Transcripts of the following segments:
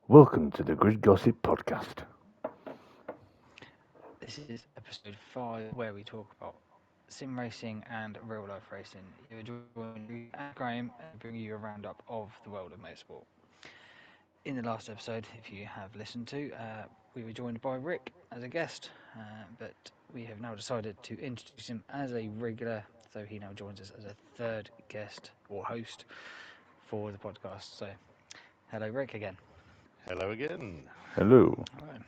Welcome to the Grid Gossip Podcast. This is episode 5 where we talk about sim racing and real life racing. You're joined with me and Graham and bring you a roundup of the world of motorsport. In the last episode, if you have listened to, we were joined by Rick as a guest, but we have now decided to introduce him as a regular, so he now joins us as a third guest or host for the podcast. So, hello, Rick, again. Hello again. Hello. All right.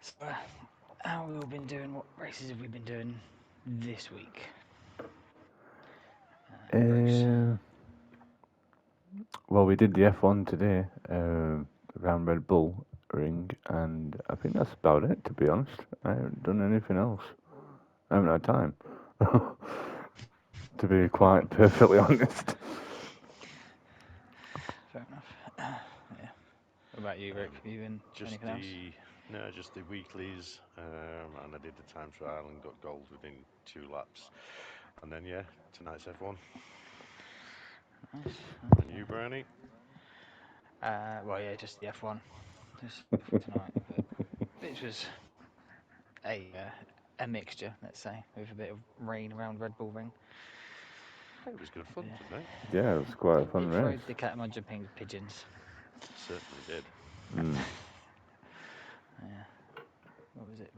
So, how have we all been doing? What races have we been doing this week? Bruce. Uh, well, we did the F1 today, around Red Bull Ring, and I think that's about it, to be honest. I haven't done anything else. I haven't had time, to be quite perfectly honest. Fair enough. Yeah. What about you, Rick? Um, Have you been just anything else? the no, just the weeklies, and I did the time trial and got gold within 2 laps. And then yeah, tonight's F1. Nice. And you, Brownie? Well, yeah, just the F1, just for tonight, but which was a mixture, let's say, with a bit of rain around Red Bull Ring. It was good fun, Yeah. wasn't it? Yeah, it was quite a fun It race. throwed the cat among jumping pigeons. Certainly did. Mm. Yeah. What was it?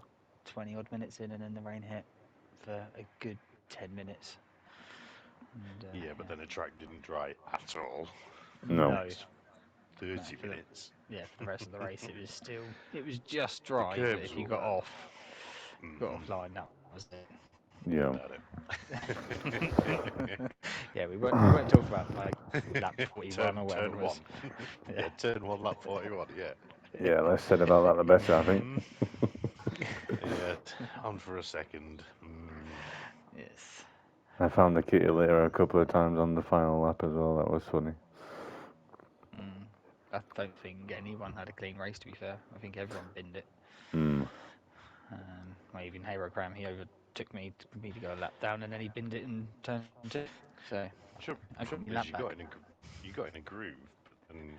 20 odd minutes in, and then the rain hit for a good 10 minutes. And Yeah, but yeah. then the track didn't dry at all for the No. No, next no, 30 for the minutes. for the rest of the race, it was just The dry. But curves if you were wet. got Hmm. offline, that was it. That's Yeah. about Yeah, we won't talk about like lap it. 41 or whatever it turn was. one. Yeah, Yeah, turn one, lap 41. Yeah. Yeah, less said about that, the better, I think. Mm, yeah, on for a second. Mm. yes. I found the kitty litter a couple of times on the final lap as well. That was funny. Mm. I don't think anyone had a clean race. To be fair, I think everyone binned it. Mm. Well, even Hero Cram, he overtook me to go a lap down, and then he binned it in turn two. So I got my Trouble lap is, back. you got in a groove, but then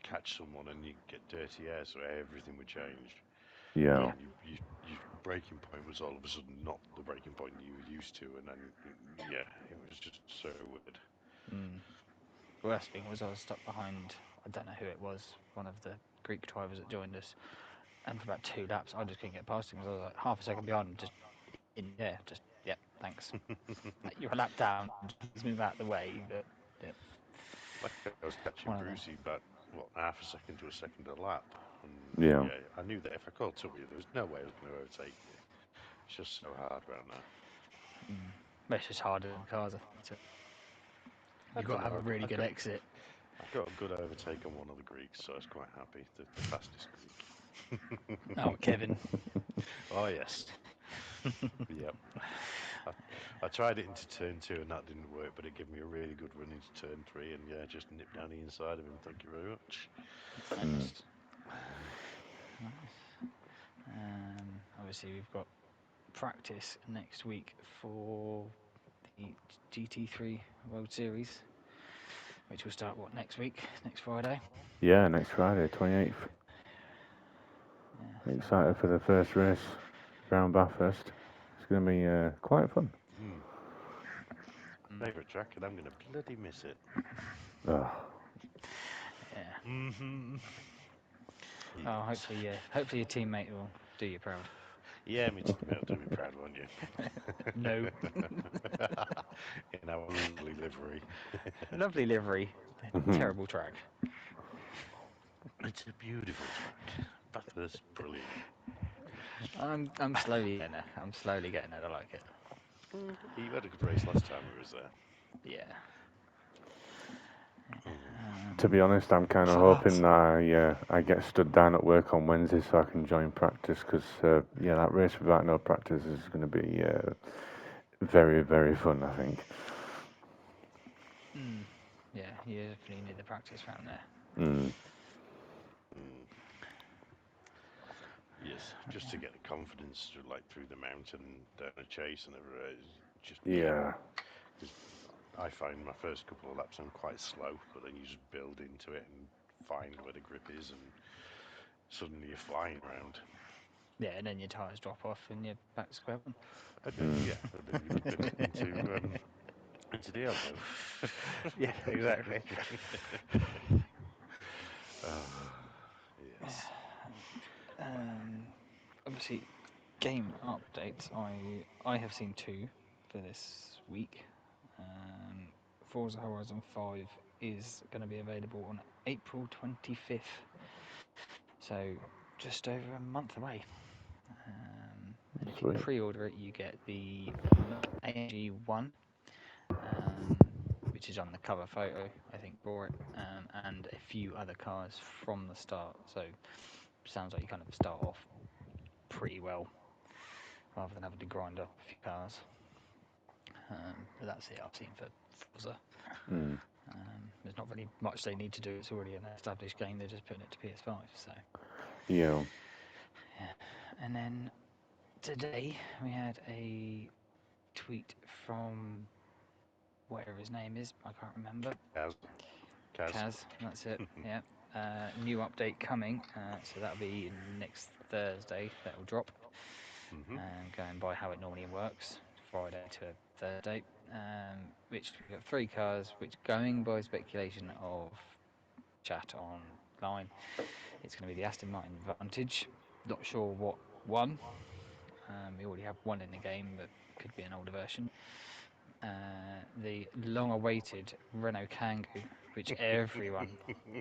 catch someone and you get dirty air, so everything would change, Yeah. Yeah. and your breaking point was all of a sudden not the breaking point you were used to, and then yeah, it was just so weird. Mm. The worst thing was I was stuck behind. I don't know who it was. One of the Greek drivers that joined us, and for about 2 laps, I just couldn't get past him because I was like half a second behind him, just in the air. Just yep, thanks. Like, you're a lap down. Just move out the way. But yeah, Like I was catching one of them. Brucey about what half a second to a second a lap, and Yeah. yeah, I knew that if I caught up with you, there was no way I was going to overtake you. It's just so hard around there. Mm. But it's just harder than cars, I think. So I you've got don't to have know. a really good exit. I got a good overtake on one of the Greeks, so I was quite happy. The fastest Greek. Oh, Kevin. Oh yes, yep. I, I tried it into turn 2 and that didn't work, but it gave me a really good run into turn 3, and yeah, just nipped down the inside of him. Thank you very much. Mm. Nice. Nice. Obviously, we've got practice next week for the GT3 World Series, which will start next week, next Friday. Yeah, next Friday, 28th. Yeah, so Excited for the first race, round Bathurst. It's going to be quite fun. Mm. mm, Favorite track, and I'm gonna bloody miss it. Oh, yeah. Hmm. Oh, Yes. hopefully your teammate will do you proud. Yeah, me teammate will do me proud, won't you? No, In our lovely livery. lovely livery, terrible track. It's a beautiful track. Bathurst, brilliant. I'm slowly getting there. I'm slowly getting there. I like it. You had a good race last time we was there. Yeah. Mm. to be honest, I'm kind of hoping that I get stood down at work on Wednesday so I can join practice because, yeah, that race without no practice is going to be very, very fun, I think. Mm. Yeah, you definitely need the practice round there. Mm. Mm. Yes, just to get the confidence to like through the mountain, down a chase and everywhere. Just yeah, Yeah. because I find my first couple of laps I'm quite slow, but then you just build into it and find where the grip is, and suddenly you're flying around. Yeah, and then your tyres drop off and you're back to square one. And then Mm. yeah, and then you're nipping it into the elbow. Yeah, exactly. Yes. Obviously, game updates. I have seen two for this week. Um, Forza Horizon 5 is going to be available on April 25th, so just over a month away. And if you Sweet. pre-order it, you get the AMG One, which is on the cover photo, I think, for it, and a few other cars from the start. So sounds like you kind of start off pretty well, rather than having to grind up a few cars. But that's it I've seen for Forza. Mm. There's not really much they need to do. It's already an established game. They're just putting it to PS5. So Yeah. yeah. And then today we had a tweet from whatever his name is. I can't remember. Kaz. Kaz. Kaz. That's it. Yeah. New update coming. So that'll be next Thursday. That'll drop. Hmm. Going by how it normally works, Friday to Thursday. Which we've got three cars. Which, going by speculation of chat online, it's going to be the Aston Martin Vantage. Not sure what one. We already have one in the game, but could be an older version. The long-awaited Renault Kangoo, which everyone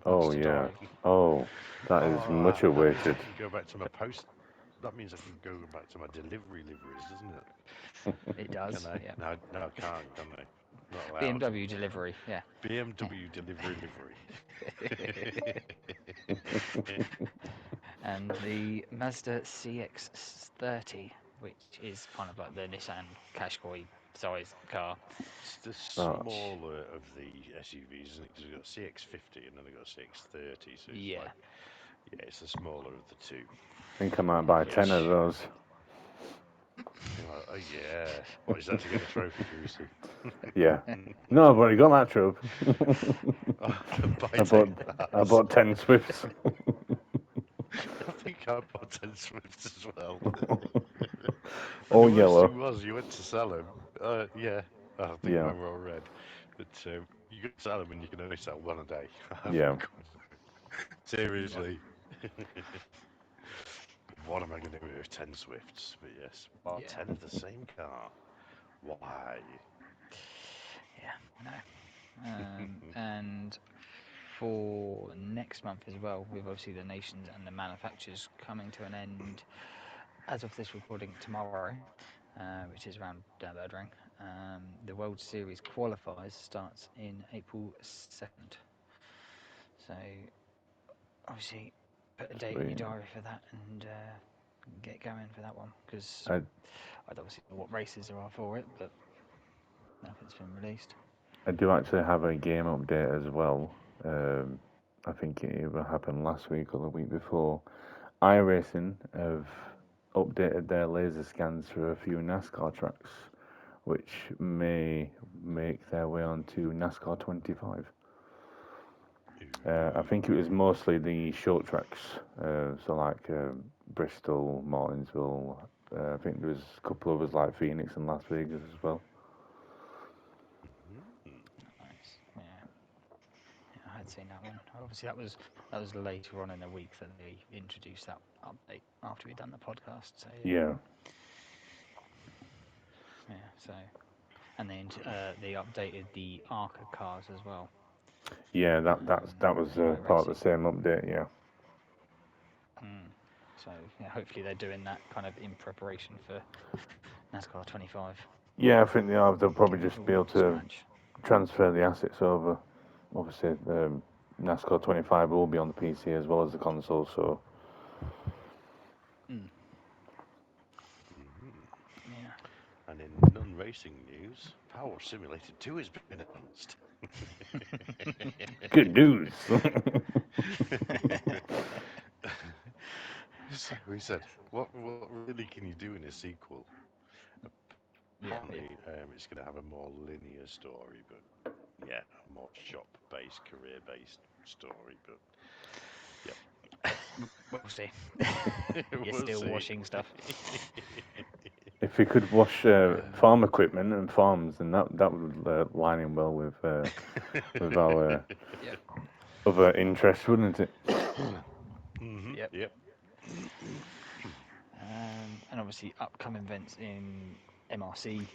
wants Oh to yeah. drive. Oh, that is Oh, much that means I awaited. can go back to my post. That means I can go back to my delivery liveries, doesn't it? It Can does, I? yeah. No, no, I can't. Can I? Not allowed. BMW delivery, yeah. BMW delivery livery. And the Mazda CX-30, which is kind of like the Nissan Qashqai size car. It's the Oh, smaller of the SUVs, isn't it? Because we've got CX-50 and then we've got CX-30, so it's Yeah, like, yeah, it's the smaller of the two. I think I might yeah. buy 10 of Which, those. you're like, oh yeah, what is that to get a trophy, Greasy? Yeah. No, I've already got that trope. Oh, buy I 10 bought I cars. bought 10 Swifts. I think I bought 10 Swifts as well. And the All worst yellow. thing was, you went to sell them. Yeah, I think Yeah. mine were all red. But you can sell them and you can only sell one a day. Yeah. Yeah. Seriously. What am I going to do with 10 Swifts? But yes, buy Yeah, 10 of the same car. Why? yeah, I know. And for next month as well, with obviously the nations and the manufacturers coming to an end as of this recording tomorrow, which is around Birdring. The World Series qualifiers starts in April 2nd. So obviously put a date in your Sweet. diary for that and get going for that one, because I I'd obviously know what races there are for it, but nothing's been released. I do actually have a game update as well. Um, I think it either happened last week or the week before. iRacing have updated their laser scans for a few NASCAR tracks, which may make their way onto NASCAR 25. I think it was Ooh. mostly the short tracks, so like Bristol, Martinsville. I think there was a couple others like Phoenix and Las Vegas as well. Mhm. Nice. Yeah. Yeah, I had seen that one. Obviously, that was later on in the week that they introduced that update after we'd done the podcast. So yeah, Yeah, yeah. So and they updated the ARCA cars as well. yeah, that was For part of iRacing. the same update. Yeah, Mm. So yeah, hopefully they're doing that kind of in preparation for NASCAR 25, yeah. I think they are. They'll probably getting it just be all able up to to scratch. transfer the assets over. Obviously, NASCAR 25 will be on the PC as well as the console. So Mm. Mhm. Yeah. And in non-racing news, Power Simulator 2 has been announced. good news. So we said, what really can you do in a sequel? Yeah. Apparently, it's going to have a more linear story, but yeah, a more more shop-based, career-based story. But yep, We'll see. You're we'll still see. washing stuff. If he could wash Um, farm equipment and farms, then that would line in well with our yep. other interests, wouldn't it? Yep. Yep. And obviously, upcoming events in MRC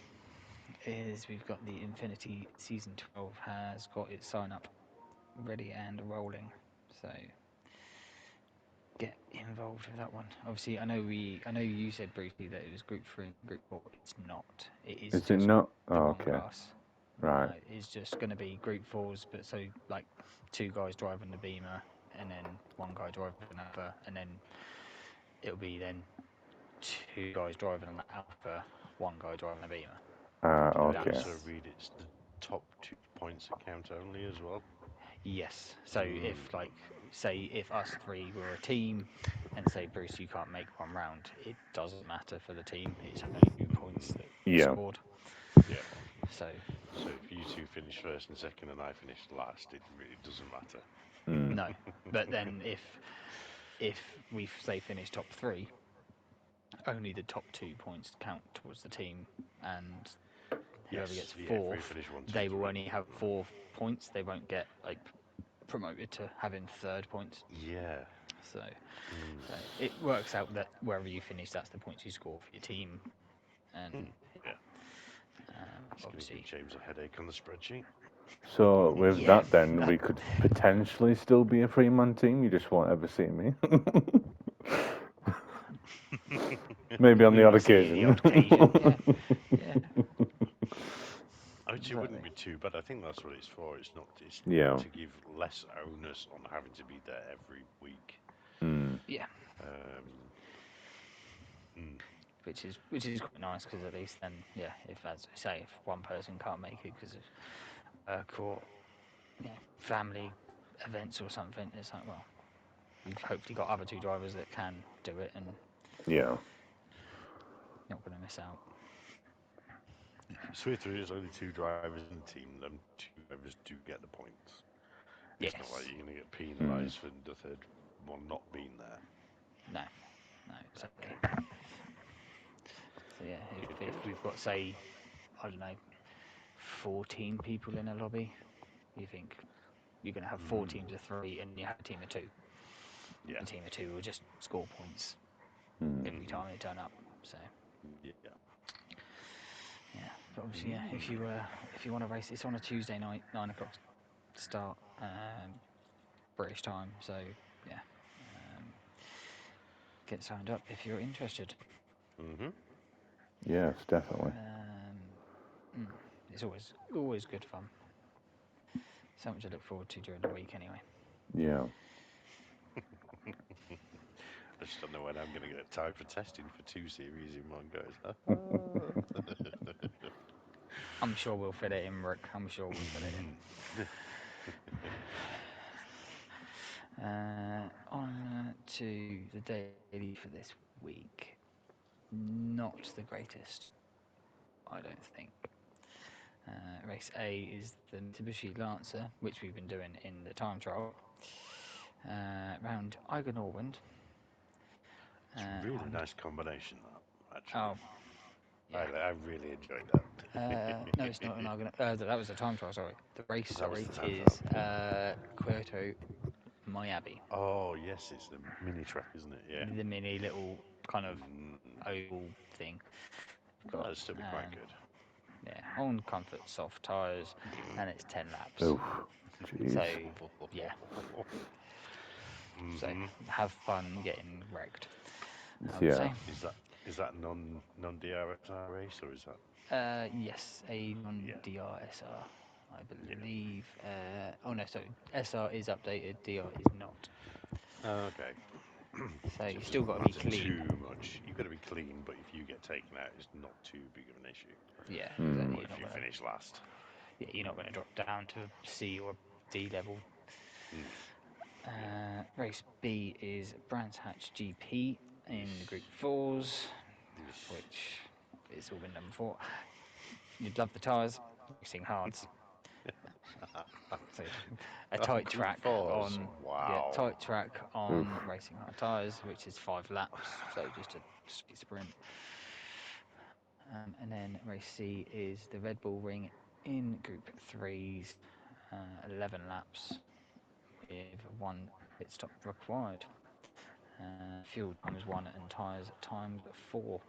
is we've got the Infinity Season 12 has got its sign up ready and rolling. So get involved with that one. Obviously, I know you said briefly that it was Group 3 and Group 4. It's not. It is Is it just not? the Oh, one okay. class. Right. No, it's just going to be Group 4s, but so like two guys driving the Beamer and then one guy driving an Alpha, and then it'll be then two guys driving an Alpha, one guy driving a Beamer. Did I Okay. also That's read it's the top 2 points that count only as well? yes. So if Mm. like say if us three were a team, and say Bruce, you can't make one round, it doesn't matter for the team. It's only 2 points that are Yeah. scored. Yep. So So if you two finish first and second, and I finish last, it really doesn't matter. Mm. no. But then if we say finish top three, only the top 2 points count towards the team, and whoever Yes. gets Yeah. If we fourth, finish one, two, they will three. only have 4 points. They won't get like promoted to having third points. Yeah. So, Mm. so it works out that wherever you finish, that's the points you score for your team. And Mm. Yeah. It's going to give obviously, James a headache on the spreadsheet. So with yeah, that, then that we could potentially still be a three-man team. You just won't ever see me. Maybe on the we odd might see you the occasion. odd occasion. Yeah, yeah, Which it wouldn't exactly. be too bad. I think that's what it's for. It's not. It's Yeah. to give less onus on having to be there every week. Mm. Yeah, Um, mm, which is quite nice because at least then, yeah, if as I say, if one person can't make it because of work or family events or something, it's like, well, you've hopefully got other two drivers that can do it and Yeah. you're not going to miss out. so if there is only two drivers in the team, then two drivers do get the points. It's not like Yes. you're going to get Mm. penalised for the third one not being there. No, no, exactly. So yeah, Good, if good. we've got say, I don't know, 14 people in a lobby, you think you're going to have four Mm, teams of three and you have a team of two. yeah. A team of two will just score points Mm. every Hmm. time they turn up. So Yeah. yeah, but obviously yeah, Mm. if you want to race, it's on a Tuesday night, 9 o'clock start, British time. So yeah, um, get signed up if you're interested. Mhm. Yes, definitely. Mm, it's always good fun. Something to look forward to during the week, anyway. Yeah. I just don't know when I'm going to get time for testing for two series in one go. Is that? I'm sure we'll fit it in, Rick. I'm sure we'll fit it in. Mhm. On to the daily for this week. Not the greatest, I don't think. Race A is the Mitsubishi Lancer, which we've been doing in the time trial. Round Eiger Norwind. It's a really On nice combination, that, actually. oh yeah. I really enjoyed that. No, it's not an Eiger. That was the time trial. Sorry, the race. That was Sorry, the time trial. is Kyoto Miyabi, Oh, yes, it's the mini track, isn't it? Yeah. the mini little kind of Mm. oval thing. We've got That'd still be quite good. yeah, on comfort soft tyres, and it's 10 laps. Oof. Jeez. So yeah, so Hmm. have fun getting wrecked, I would Yeah. say. Is that non DRSR race or is that? Yes, a Yeah. non-DRSR, I Yeah. believe. Oh no, so SR is updated, DR is not. Okay. So you Just still got doesn't to be matter clean. too much. You've got to be clean, but if you get taken out, it's not too big of an issue. Yeah, Mm. exactly. But if you finish last, You're not gonna drop down to C or D level. mm, yeah. Race B is Brands Hatch GP Yes. in the Group Fours, Yes. which it's all been done before. You'd love the tyres, racing hards. So a Oh, tight good track pause. on Wow. tight track Oof. on racing hard tyres, which is 5 laps, so just a sweet sprint. And then race C is the Red Bull Ring in Group Threes, 11 laps with one pit stop required. Fuel times 1 and tyres times 4.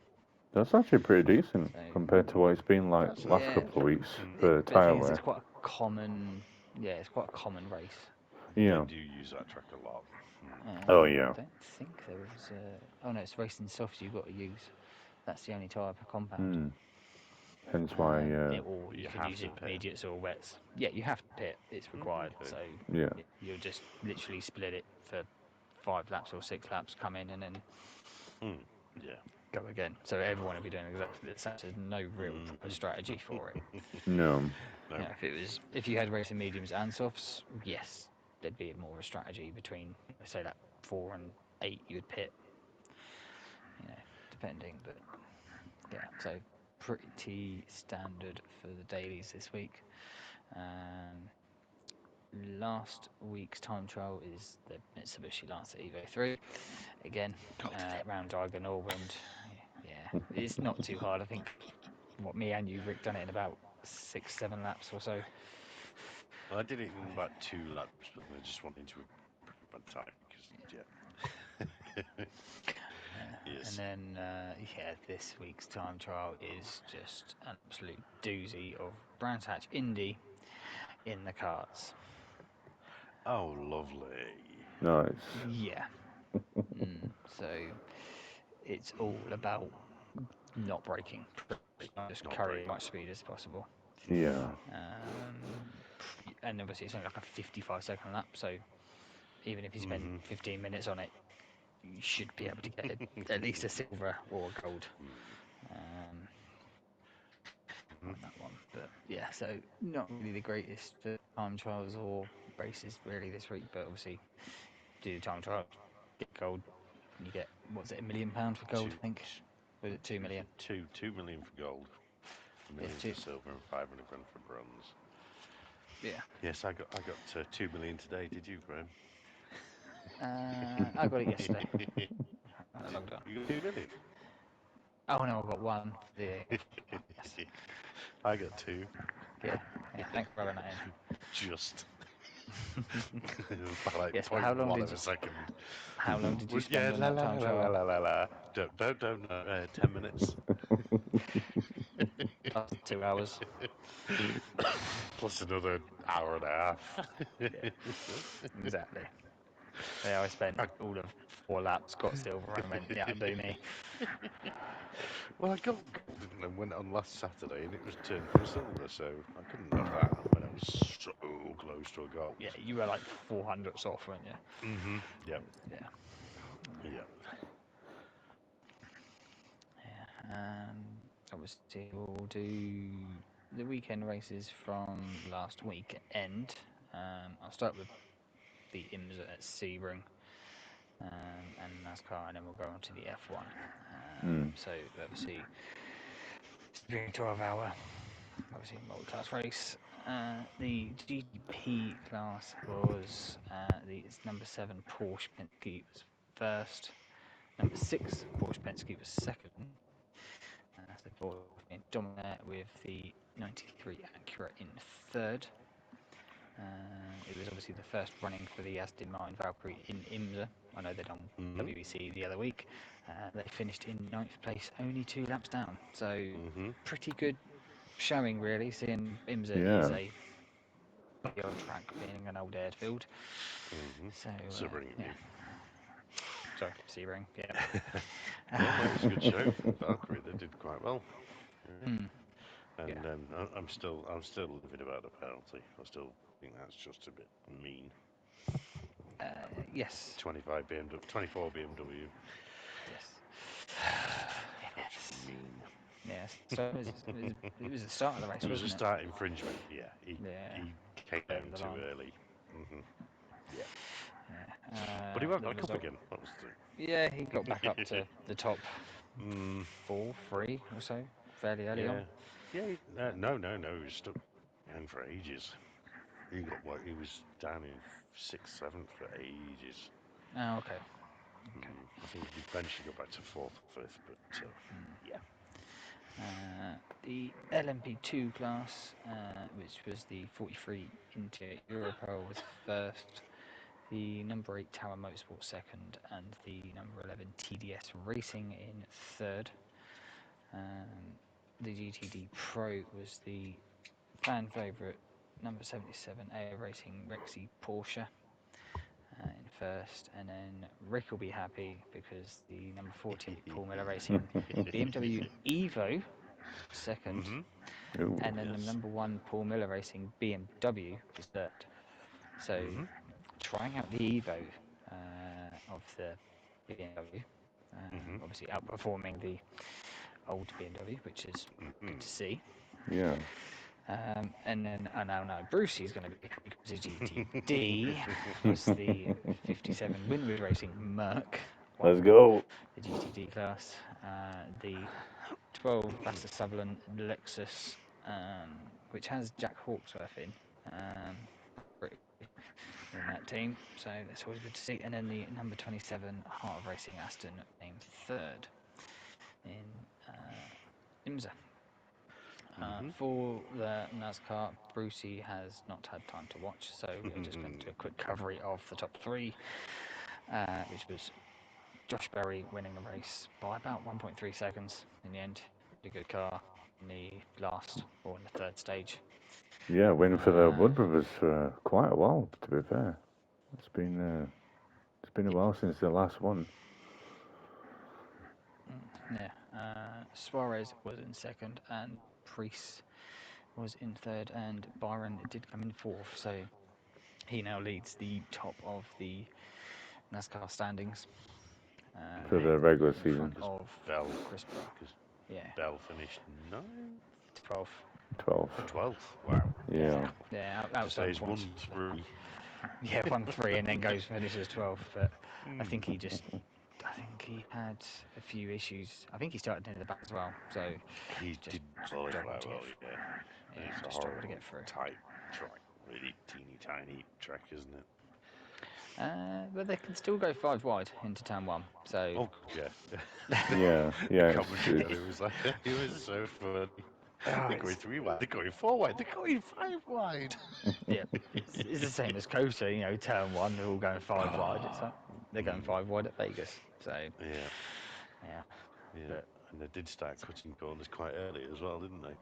That's actually pretty decent So compared to what it's been like That's last yeah, couple of weeks mm, for but the tyre thing is, wear. it's quite a common. Yeah, it's quite a common race. they Yeah. do use that track a lot. Mm. Oh I yeah. don't think there was. Oh no, it's racing softs you've got to use. That's the only tyre per compound. Hmm. Hence why. Or But you you can have use to pay. intermediates or wets. Yeah, you have to pit. It's required. Okay. So Yeah. you'll just literally split it for 5 laps or 6 laps. Come in and then Mm. Yeah. go again. So everyone will be doing exactly the same. There's no real proper Hmm. strategy for it. No. No. Yeah, if you had racing mediums and softs, yes, there'd be more of a strategy between say that 4 and 8 you would pit, depending. But yeah, so pretty standard for the dailies this week. Um, Last week's time trial is the Mitsubishi Lancer Evo 3. Again, God, did it? round diagonal, and yeah, it's not too hard. I think what me and you, Rick, done it in about 6, 7 laps or so. I did it in about 2 laps, but I just wanted to improve my time because, yeah. And Yes. then, yeah, this week's time trial is just an absolute doozy of Brands Hatch Indy in the carts. Oh, lovely. Nice. Yeah. So it's all about not braking, pretty much. Just Not carry as breaking. much speed as possible. Yeah. And obviously, it's only like a 55-second lap, so even if you spend Hmm. 15 minutes on it, you should be able to get at least a silver or a gold. Um, Hmm. on that one. But yeah, so not really the greatest for time trials or races really this week. But obviously, do the time trials, get gold, and you get what's it, £1 million for gold? Two, I think. Was it 2 million? 2 million for gold, a Yeah, million for two. silver, and 500 grand for bronze. Yeah. Yes, I got 2 million today. Did you, Graham? I got it yesterday. I logged on. You got 2 million. Oh no, I got one. The yes. I got two. Yeah. Yeah. Thanks for rubbing that Just in. by like Yes, but point one of a second. how long did you Yeah, spend on la that la time la la trial? la la la. Don't know. 10 minutes. 2 hours. Plus another hour and a half. Yeah. Exactly. Yeah, I spent I, all of 4 laps, got silver, and went, yeah, do me. well, I got gold and went on last Saturday, and it was turned from silver, so I couldn't have that when I was so close to a Yeah, gold. you were like 400 off, weren't you? Hmm. Yep. Yeah. Yep. Yeah. Obviously, we'll do the weekend races from last weekend. I'll start with the IMSA at Sebring and NASCAR, and then we'll go on to the F1. Mm. So, obviously, Sebring 12-hour, obviously, multi-class race. The GTP class was it's number 7 Porsche Penske was first, number 6 Porsche Penske was second. So Porsche being dominant with the 93 Acura in third. It was obviously the first running for the Aston Martin Valkyrie in IMSA. I know they'd on Hmm. WEC the other week. They finished in ninth place, only 2 laps down. So Hmm. pretty good showing, really, seeing IMSA is Yeah. a bloody old track, being an old airfield. Hmm. So Sobering, you yeah, mean? sorry, Sebring, yeah. Yeah, no, it was a good show for the Valkyrie. They did quite well. Yeah. Mm, yeah. And I'm still livid about the penalty. I still think that's just a bit mean. Uh, yes, 25 BMW, 24 BMW. yes. That's just Yes. mean. Yes. So it was the start of the It race, was a wasn't it? start infringement. Yeah, he Yeah. he came Over down the too line. early. Hmm. Yeah, Yeah. but he went The back up result. again. That was Yeah, he got back up the. to the top mm, 3 or so fairly early yeah, on. yeah. No, no, no. He was stuck behind for ages. He got what he was down in sixth, seventh for ages. Oh, okay. Okay. I think eventually got back to fourth or fifth, but yeah. The LMP2 class, which was the 43 India Europol, was first. The number 8 Tower Motorsport second, and the number 11 TDS Racing in third. The GTD Pro was the fan favourite number 77 A Racing Rexy Porsche in first, and then Rick will be happy because the number 48 Paul Miller Racing BMW Evo second, Mhm. Ooh. and then the Yes. number 1 Paul Miller Racing BMW was third. So Mhm. trying out the Evo of the BMW, Mhm. obviously outperforming the old BMW, which is good Mhm. to see. Yeah. And then I now know Brucey's going to be happy because the GTD was the 57 Winwood Racing Merc Let's won go. the GTD class. The 12 Vasser Sutherland Lexus, which has Jack Hawksworth in, British in that team, so that's always good to see. And then the number 27 Heart of Racing Aston named third in IMSA. Mhm. For the NASCAR, Brucey has not had time to watch, so we are just going to do a quick coverage of the top three, which was Josh Berry winning the race by about 1.3 seconds in the end. Really good car in the last or in the third stage. Yeah, waiting for the Uh, Wood Brothers for quite a while. To be fair, it's been a while since the last one. yeah, Suarez was in second, and Priest was in third, and Byron did come in fourth. So he now leads the top of the NASCAR standings, For Hey, the regular in season. front because of Bell, Chris Brown. because Yeah, Bell finished ninth, 12th. 12. 12th. Wow. Yeah, Yeah. yeah, To say outside he's points. won three. Yeah, 1-3 and then goes finishes 12th. But I Mm. think I think he had a few issues. I think he started near the back as well, so He just did qualify struggled to get. well, yeah. And Yeah, it's a just struggled to get horrible, through. tight track, really teeny tiny track, isn't it? But they can still go 5 wide into turn one. So Oh God, yeah. Yeah. The Yeah. commentary on it was like, it was so funny. oh, They're going three wide, they're going four wide, they're going five wide. yeah, it's the same as Kota. Turn one, they're all going 5 wide. It's like they're going Mm, 5 wide at Vegas. So yeah, yeah, yeah. but And they did start cutting corners quite early as well, didn't they?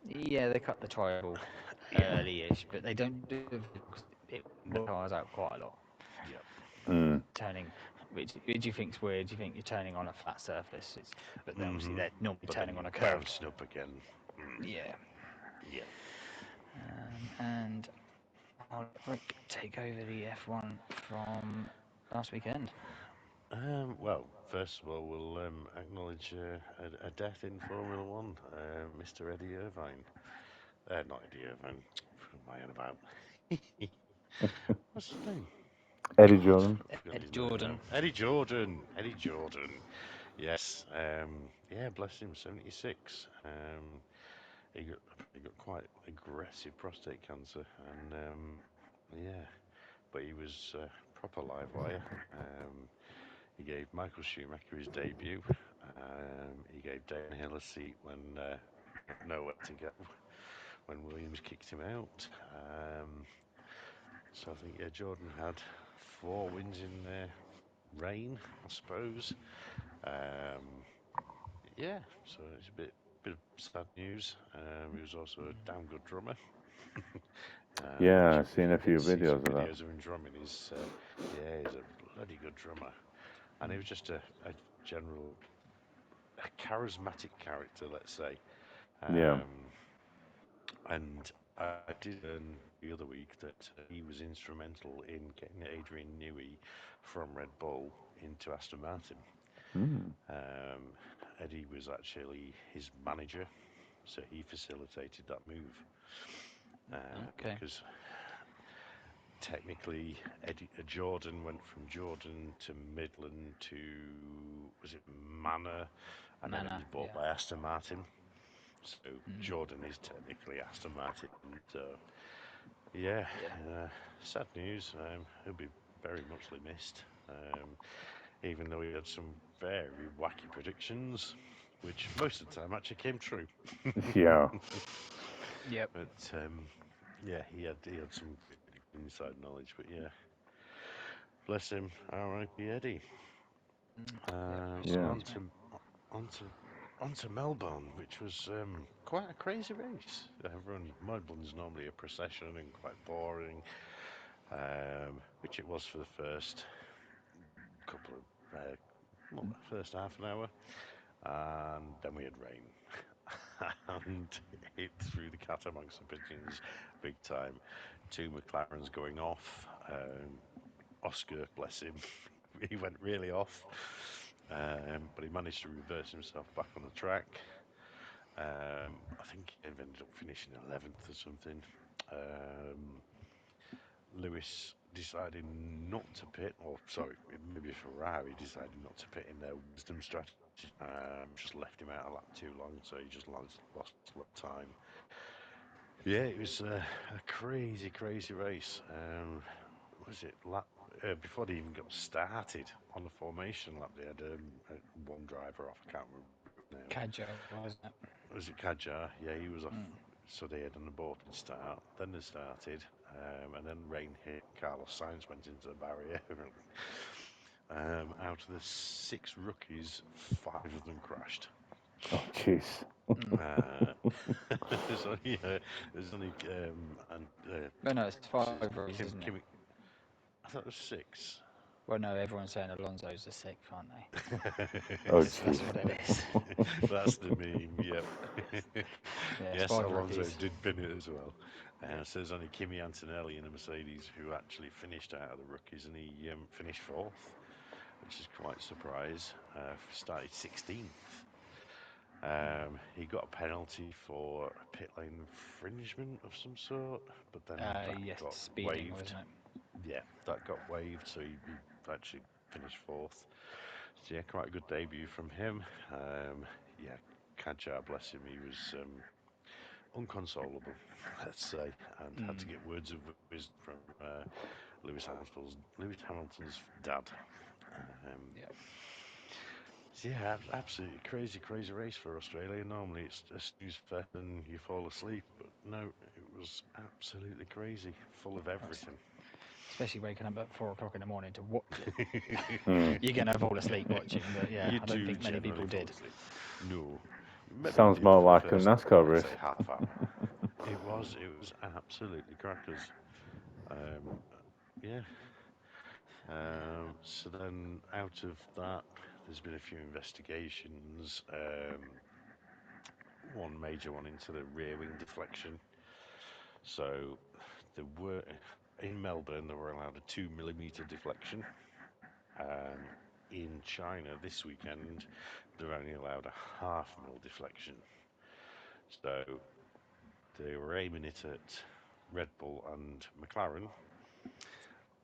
yeah, they cut the tribal Yeah. early-ish, but they don't do it because it wears the No. cars out quite a lot. Yep. Mm. Turning, which you think's weird. You think you're turning on a flat surface, but then obviously Mhm. they're normally But then turning you're on a curved. bouncing up again. Mm. Yeah, Yeah. and I'll let Rick take over the F1 from last weekend. Well, first of all, we'll acknowledge a death in Formula One. Mr. Eddie Irvine. Not Eddie Irvine. What am I on about? What's his name? Eddie God, Jordan. I've forgotten Eddie his name now. Jordan. Eddie Jordan. Eddie Jordan. Yes. Yeah, bless him. 76. He got quite aggressive prostate cancer, and yeah, but he was proper live wire. He gave Michael Schumacher his debut. He gave Dane Hill a seat when he had nowhere to go when Williams kicked him out. So I think yeah, Jordan had 4 wins in reign, I suppose. Um, yeah, so it's a bit of sad news. He was also a damn good drummer. Yeah, Which I've if seen you a can few see some videos of that. videos of him drumming, yeah, he's a bloody good drummer. And he was just a general, a charismatic character, let's say. Yeah. Um, and I did learn the other week that he was instrumental in getting Adrian Newey from Red Bull into Aston Martin. Mm. Um, Eddie was actually his manager, so he facilitated that move. Okay. Because technically, Jordan went from Jordan to Midland to, was it Manor? And then it Manor. was bought Yeah. by Aston Martin. So Mm. Jordan is technically Aston Martin. So Yeah, Yeah. sad news. He'll be very muchly missed. Even though he had some very wacky predictions, which most of the time actually came true. Yeah, Yep. But yeah, he had some really good inside knowledge. But yeah, bless him. R.I.P. Eddie. Yep. So yeah, Disgrace, mate. on to on to Melbourne, which was quite a crazy race. Everyone, Melbourne's normally a procession and quite boring, which it was for the first couple of first half an hour, and then we had rain, and it threw the cat amongst the pigeons big time. Two McLarens going off. Oscar, bless him, he went really off, but he managed to reverse himself back on the track. I think he ended up finishing 11th or something. Um, Lewis decided not to pit, or sorry, maybe Ferrari decided not to pit in their wisdom strategy. Just left him out a lap too long, so he just lost a lot of time. Yeah, it was a crazy, crazy race. Was it lap before they even got started on the formation lap? They had one driver off. I can't remember who it was now. Cadjo, wasn't it? Was it Kajar? Yeah, he was off. Mm. So they had an aborted start. Then they started, and then rain hit. Carlos Sainz went into the barrier. Out of the six rookies, five of them crashed. oh jeez. Mm. Uh, there's only and No, no, it's what's five his name? rows, isn't it? I thought it was six. Well, no, everyone's saying Alonso's the sixth, aren't they? Oh That's jeez. what it is. That's the meme. Yep. Yeah, it's Yes, five Alonso rookies. did bin it as well. So there's only Kimi Antonelli in a Mercedes who actually finished out of the rookies, and he finished fourth, which is quite a surprise. Started 16th. He got a penalty for a pit lane infringement of some sort, but then that Yes, got speeding, waived. wasn't it? Yeah, that got waived, so he actually finished fourth. So yeah, quite a good debut from him. Yeah, Kadjar, bless him, he was unconsolable, let's say, and had to Mm. get words of wisdom from Lewis Hamilton's dad. Um, Yep. so yeah, absolutely crazy, crazy race for Australia. Normally it's a snooze fest and you fall asleep, but no, it was absolutely crazy, full of That's- everything. Especially waking up at 4 o'clock in the morning to watch it. Hmm. You're gonna fall asleep watching, but yeah, You I don't do think many generally people fall did. asleep. No, maybe Sounds did more for the like a first, NASCAR let's race. say, half hour. It was absolutely crackers. Um, yeah. So then out of that, there's been a few investigations. One major one into the rear wing deflection. So there were in Melbourne they were allowed a 2 millimeter deflection. Um, in China this weekend, they're only allowed a half mil deflection. So they were aiming it at Red Bull and McLaren.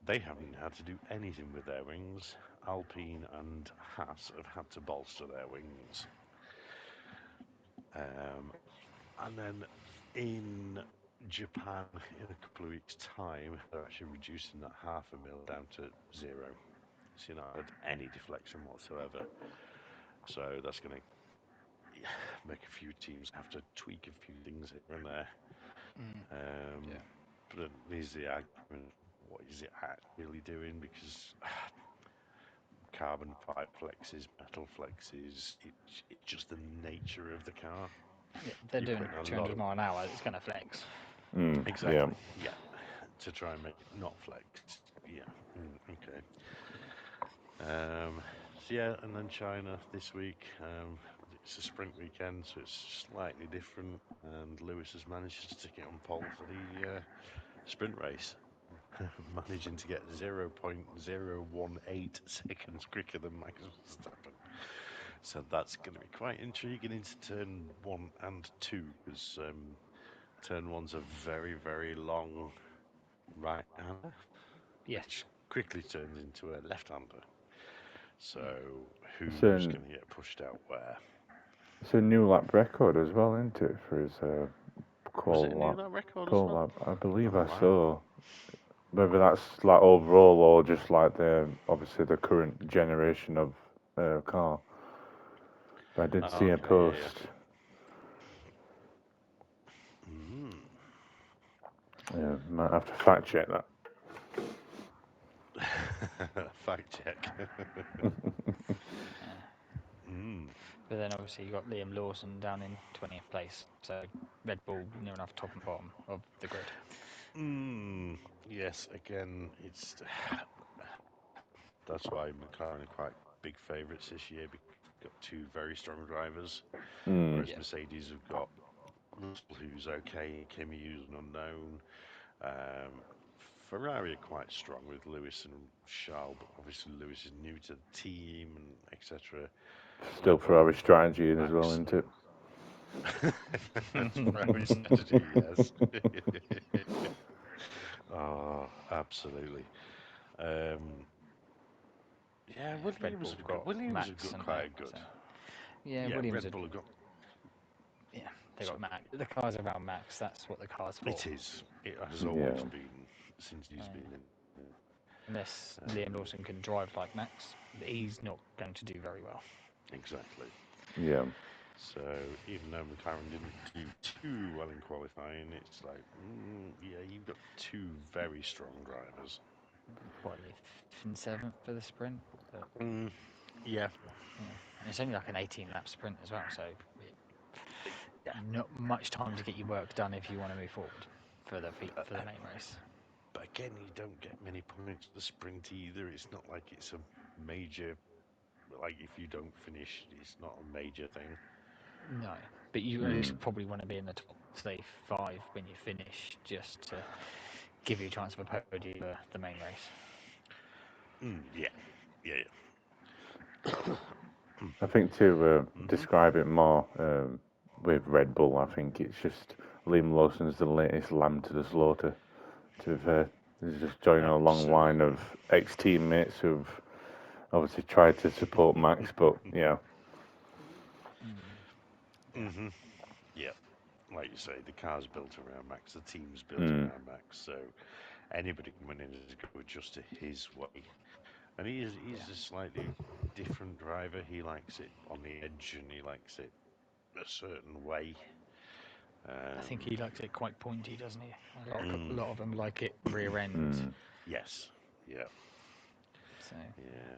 They haven't had to do anything with their wings. Alpine and Haas have had to bolster their wings. Um, and then in Japan, in a couple of weeks' time, they're actually reducing that half a mil down to zero. So you're not had any deflection whatsoever. So that's going to make a few teams have to tweak a few things here and there. Mm. Um, Yeah. but then there's the argument: what is it actually doing? Because carbon fiber flexes, metal flexes, it's just the nature of the car. Yeah, they're You're doing putting a lot 200 of mile an hour. It's gonna flex. Yeah. exactly, yeah, to try and make it not flex. Yeah, okay. So yeah, and then China this week. It's a sprint weekend, so it's slightly different. And Lewis has managed to stick it on pole for the sprint race, managing to get 0.018 seconds quicker than Max Verstappen. So that's going to be quite intriguing into turn one and two, because turn one's a very, very long right-hander, Yes. which quickly turns into a left-hander. Mm. So So, who's going to get pushed out where? it's a new lap record as well, isn't it, for his Was it a Collab. new lap record as well? Collab. I believe Oh I wow. saw. Whether that's like overall or just like the obviously the current generation of car. But I did Oh, see a okay, yeah, post. yeah. Mm. Might have to fact check that. Fact check. Yeah. mm. But then obviously you got Liam Lawson down in 20th place, so Red Bull near enough top and bottom of the grid. Mm. Yes, again, it's that's why McLaren are quite big favourites this year because they've got two very strong drivers, Mm. whereas Yeah. Mercedes have got Russell, who's okay, and Kimi, who's an unknown. Um, Ferrari are quite strong with Lewis and Charles, but obviously Lewis is new to the team and etc. Still Red Bull Ferrari and strategy as well, Max. isn't it? Ferrari strategy, yes. Oh, absolutely. Um, yeah, Yeah, Red Bull have got Williams have Max, got haven't quite they? a good. So yeah, Yeah, Williams Red are. Bull have got. Yeah, they got Sorry, Max. The cars around Max. That's what the car's for. it is. It has Yeah. always been since he's been in. Unless Liam Um, Lawson can drive like Max, he's not going to do very well. exactly. Yeah. So even though McLaren didn't do too well in qualifying, it's like, yeah, you've got two very strong drivers. What are they, fifth and seventh for the sprint? But Mm, yeah, yeah, and it's only like an 18-lap sprint as well, so yeah. not much time to get your work done if you want to move forward for the Uh, for the main race. but again, you don't get many points at the sprint either. It's not like it's a major. Like if you don't finish, it's not a major thing. No, but you at Mm. least probably want to be in the top, say, five when you finish, just to give you a chance of a podium for the main race. Yeah, yeah, yeah. I think to hmm describe it more with Red Bull, I think it's just Liam Lawson's the latest lamb to the slaughter. To be fair, he's just joining a long line Absolutely. of ex teammates who've obviously tried to support Max, but yeah, Mm. Yeah, hmm Yeah, like you say, the car's built around Max, the team's built mm, around Max, so anybody coming in is going to adjust to his way. And yeah. he's a slightly different driver. He likes it on the edge and he likes it a certain way. I think Um, he likes it quite pointy, doesn't he? A mm, lot of them like it rear end. mm, yes, yeah, So, yeah.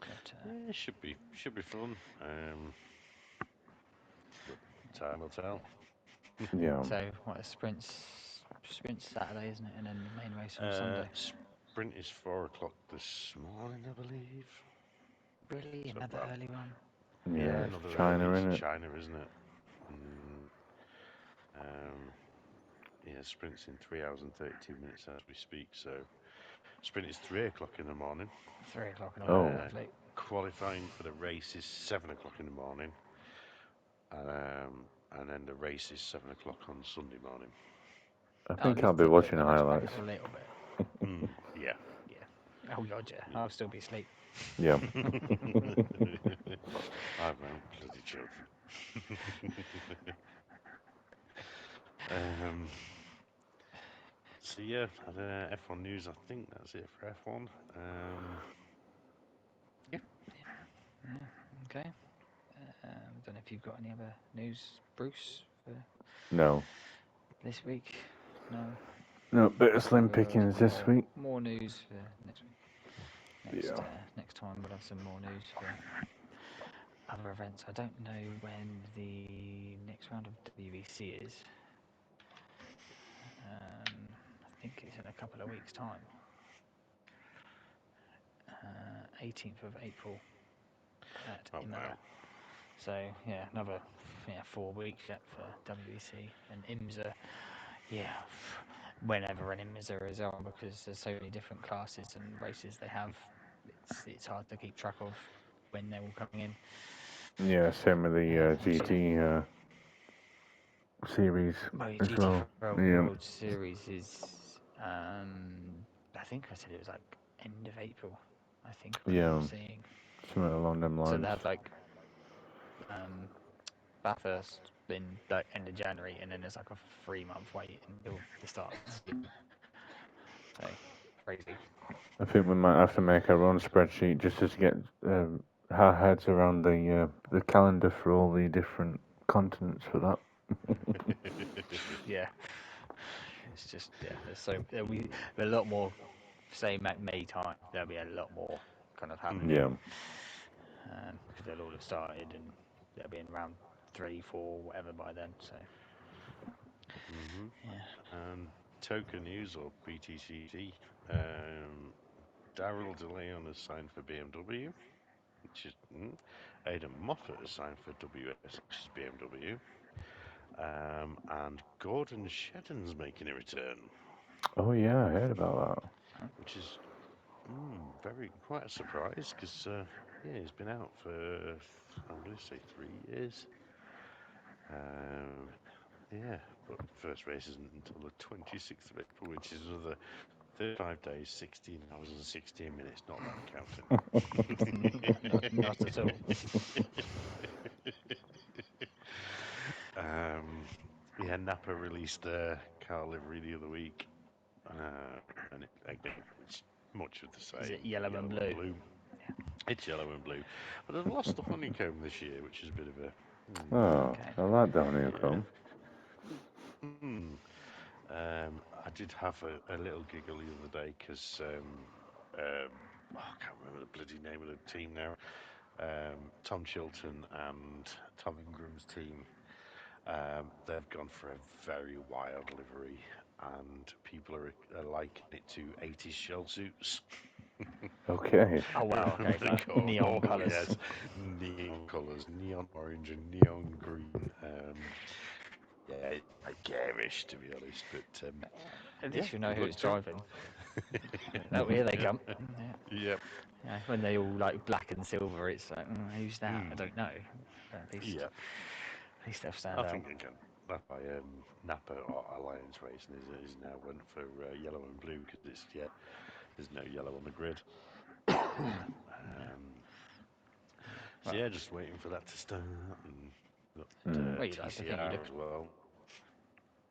but Yeah, it should be fun. But time will tell. yeah. so what? Sprints Saturday, isn't it? And then the main race on Sunday. Sprint is 4 o'clock this morning, I believe. Really, So, another well, early one. Yeah, yeah, it's another China early. It's in it. China, isn't it? Mm, um, yeah, sprint's in 3 hours and 32 minutes as we speak. So, sprint is 3 o'clock in the morning. 3 o'clock in the morning. Oh, Uh, Lovely. Qualifying for the race is 7 o'clock in the morning, and then the race is 7 o'clock on Sunday morning. I Oh, think I'll be they'll put watching the the race back highlights. a little bit. Yeah, Yeah. Oh God, yeah. yeah. I'll still be asleep. Yeah, I've my own bloody children. um, so yeah, F1 news. I think that's it for F1. Yeah. Yeah. Okay. Don't know if you've got any other news, Bruce, for no, this week. No. no, bit of Maybe slim we'll have pickings some this week. more news for next week. Yeah, Next time we'll have some more news for other events. I don't know when the next round of WEC is. I think it's in a couple of weeks' time. 18th of April at Oh Imola. wow. So yeah, another 4 weeks yet for WEC and IMSA. Yeah, whenever an IMSA is on, because there's so many different classes and races they have, it's hard to keep track of when they're all coming in. yeah. Same with the Obviously, GT series well, as well. Yeah, World Series is, I think I said it was like end of April. I think I remember yeah, seeing. something along them So they lines. had like um, Bathurst. in like end of January, and then there's like a 3 month wait until the start of the season. So crazy. I think we might have to make our own spreadsheet just to get our heads around the calendar for all the different continents for that. Yeah, it's just there'll be a lot more. Say May time, there'll be a lot more kind of happening Yeah. Mhm. because they'll all have started and they'll be in round 3, 4, whatever by then. So Mhm. yeah, And Token News or BTCC. Um, Daryl DeLeon has signed for BMW, which is Aidan Moffat has signed for WS, which is BMW. And Gordon Shedden's making a return, Oh yeah, I heard about which is very quite a surprise because yeah, he's been out for I'm going to say 3 years. Um, yeah, but first race isn't until the 26th of April, which is another 35 days, 16 hours and 16 minutes. Not that I'm not at all. counting. Yeah, Napa released their car livery the other week, and again, it's much of the Is same, it yellow and yellow and blue? blue. It's yellow and blue, but they've lost the honeycomb this year, which is a bit of a that. Oh, Okay. I like downhill yeah. comb. I did have a little giggle the other day because I can't remember the bloody name of the team now. Tom Chilton and Tom Ingram's team. They've gone for a very wild livery, and people are likening it to 80s shell suits. Okay. Oh wow. Okay. They've So got, neon oh colours. yes, neon colours, neon orange and neon green. Yeah, it's quite garish to be honest, but At yeah, least you know good who luck, it's Tom. driving. Oh, here they come. Yeah. Yep. Yeah, when they all like black and silver, it's like, who's that? I Mm, don't know. But yep. at least they'll stand I out. think again. That's why Napa or Alliance Racing is now went for yellow and blue because it's yeah, there's no yellow on the grid. Yeah, yeah. So Well, yeah, just waiting for that to start, and got Mm. well, you like the thing you TCR look. as well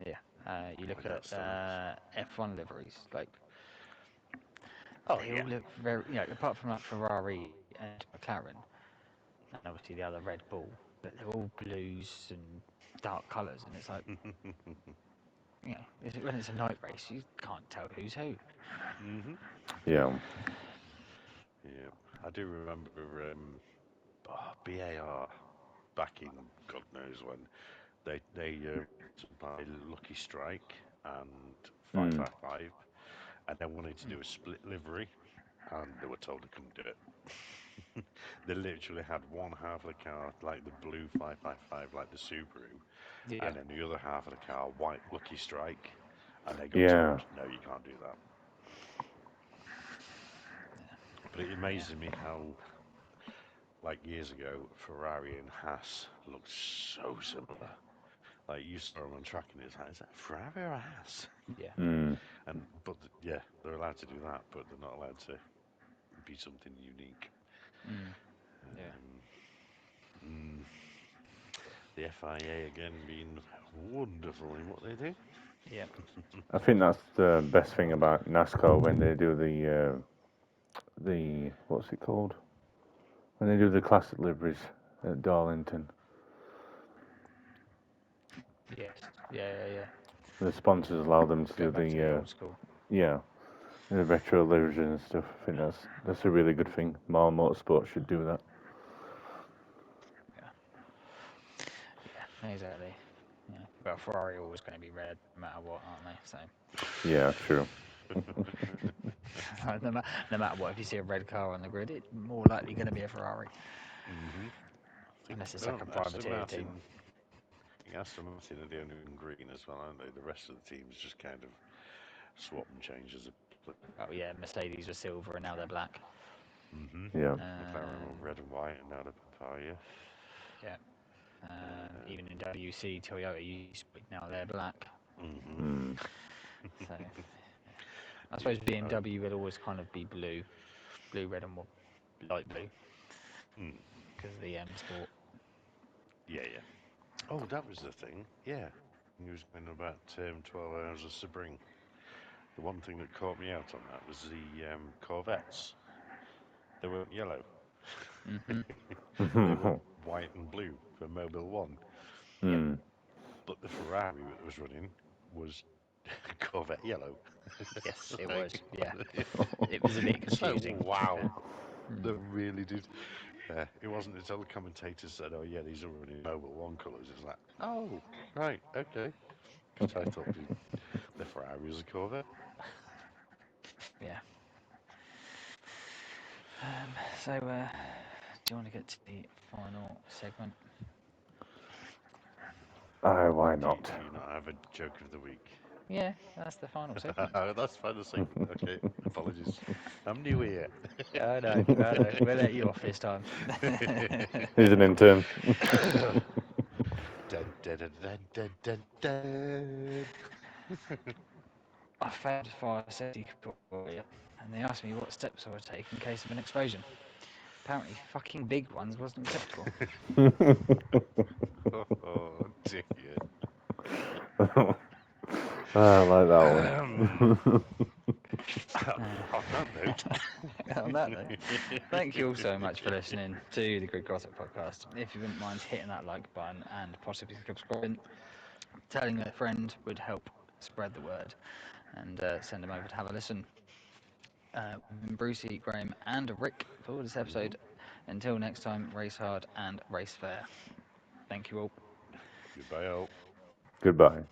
Yeah, you look when that at starts. F1 liveries. Like Oh they yeah. all look very, apart from like Ferrari and McLaren, and obviously the other Red Bull, but they're all blues and dark colours, and it's like, when it's a night race, you can't tell who's who. Mhm. Yeah. Yeah. I do remember BAR back in God knows when they to buy Lucky Strike and Mm. 555, and they wanted to do a split livery, and they were told they couldn't do it. They literally had one half of the car like the blue 555, like the Subaru, Yeah, and then the other half of the car white Lucky Strike, and they got Yeah. told, no, you can't do that. But it yeah, amazes me how, like years ago, Ferrari and Haas looked so similar. Like you saw them on track, and it's like, is that Ferrari or Haas? yeah, Mm. And yeah, they're allowed to do that, but they're not allowed to be something unique. mm, yeah, Um, mm, the FIA again being wonderful in what they do. yeah, I think that's the best thing about NASCAR when they do the what's it called? When they do the classic liveries at Darlington. yes, yeah. The sponsors allow them to Go do back to the old school. yeah, the retro liveries and stuff. I think that's a really good thing. More motorsports should do that. Yeah, yeah, exactly. Yeah, but Ferrari are always going to be red no matter what, aren't they? So Yeah, true. no matter what, if you see a red car on the grid, it's more likely going to be a Ferrari, Hmm. I think unless it's like a privateer team. I think Aston Martin are the only one green as well, aren't they? The rest of the teams just kind of swap and change as a player. Oh yeah, Mercedes were silver and now they're black. Hmm. Yeah. McLaren were Um, red and white, and now they're papaya. yeah, Um, even in WC, Toyota used to be, now they're black. hmm. Mm. So I Yeah, suppose I mean, BMW will always kind of be blue, red, and light blue mm, because of the M Sport. yeah, yeah. Oh, that was the thing. Yeah. He was going about 12 hours of Sebring. The one thing that caught me out on that was the Corvettes. They weren't yellow. Hmm. They were white and blue for Mobile 1. Yep. Hmm. But the Ferrari that was running was Corvette yellow. Yes, It's it like, was. Yeah, it was a bit it's like, confusing. wow. Mm. They really did. It wasn't until the commentators said, "Oh yeah, these are running Mobile One colours." It's like, "Oh, right, okay." Because I thought the Ferrari was a Corvette. Yeah. So, do you want to get to the final segment? Why not? Do you not have a joke of the week? Yeah, that's the final segment. That's fine. The segment. Okay, apologies. I'm new here. I know, I know. We'll let you off this time. Here's an intern. Dun, dun, dun, dun, dun, dun, dun. I failed fire safety control earlier, and they asked me what steps I would take in case of an explosion. Apparently, fucking big ones wasn't acceptable. Oh dear. I like that Um, one. on that note, On that note, thank you all so much for listening to the Greek Gossip Podcast. If you wouldn't mind hitting that like button and possibly subscribing, telling a friend would help spread the word and send them over to have a listen. We've been Brucey, Graham, and Rick for this Mhm. episode. Until next time, race hard and race fair. Thank you all. Goodbye, all. Goodbye.